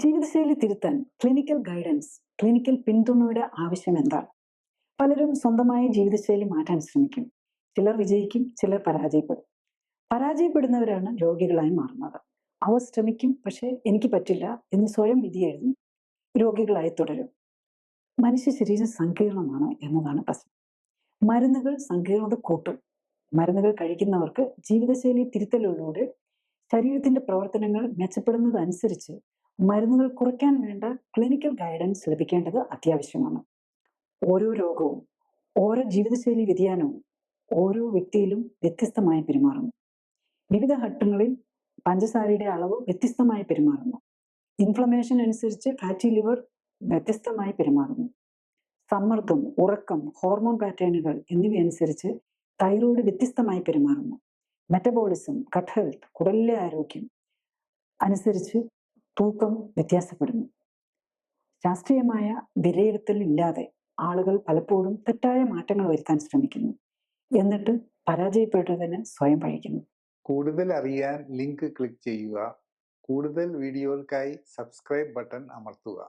ജീവിതശൈലി തിരുത്താൻ clinical guidance, clinical പിന്തുണയുടെ ആവശ്യം എന്താണ്? പലരും സ്വന്തമായ ജീവിതശൈലി മാറ്റാൻ ശ്രമിക്കും. ചിലർ വിജയിക്കും, ചിലർ പരാജയപ്പെടും. പരാജയപ്പെടുന്നവരാണ് രോഗികളായി മാറുന്നത്. അവർ ശ്രമിക്കും, പക്ഷേ എനിക്ക് പറ്റില്ല എന്ന് സ്വയം വിധിയെഴുതും, രോഗികളായി തുടരും. മനുഷ്യ ശരീരം സങ്കീർണമാണ് എന്നതാണ് പ്രശ്നം. മരുന്നുകൾ സങ്കീർണത കൂട്ടും. മരുന്നുകൾ കഴിക്കുന്നവർക്ക് ജീവിതശൈലി തിരുത്തലിലൂടെ ശരീരത്തിന്റെ പ്രവർത്തനങ്ങൾ മെച്ചപ്പെടുന്നതനുസരിച്ച് മരുന്നുകൾ കുറയ്ക്കാൻ വേണ്ട ക്ലിനിക്കൽ ഗൈഡൻസ് ലഭിക്കേണ്ടത് അത്യാവശ്യമാണ്. ഓരോ രോഗവും, ഓരോ ജീവിതശൈലി വ്യതിയാനവും ഓരോ വ്യക്തിയിലും വ്യത്യസ്തമായി പെരുമാറുന്നു. വിവിധ ഘട്ടങ്ങളിൽ പഞ്ചസാരയുടെ അളവ് വ്യത്യസ്തമായി പെരുമാറുന്നു. ഇൻഫ്ലമേഷൻ അനുസരിച്ച് ഫാറ്റി ലിവർ വ്യത്യസ്തമായി പെരുമാറുന്നു. സമ്മർദ്ദം, ഉറക്കം, ഹോർമോൺ പാറ്റേണുകൾ എന്നിവയനുസരിച്ച് തൈറോയ്ഡ് വ്യത്യസ്തമായി പെരുമാറുന്നു. മെറ്റബോളിസം, ഗട്ട് ഹെൽത്ത്, കുടലിലെ ആരോഗ്യം അനുസരിച്ച് തൂക്കം വ്യത്യാസപ്പെടുന്നു. ശാസ്ത്രീയമായ വിലയിരുത്തലില്ലാതെ ആളുകൾ പലപ്പോഴും തെറ്റായ മാറ്റങ്ങൾ വരുത്താൻ ശ്രമിക്കുന്നു, എന്നിട്ട് പരാജയപ്പെട്ടതിന് സ്വയം പഴിക്കുന്നു. കൂടുതൽ അറിയാൻ ലിങ്ക് ക്ലിക്ക് ചെയ്യുക. കൂടുതൽ വീഡിയോകൾക്കായി സബ്സ്ക്രൈബ് ബട്ടൺ അമർത്തുക.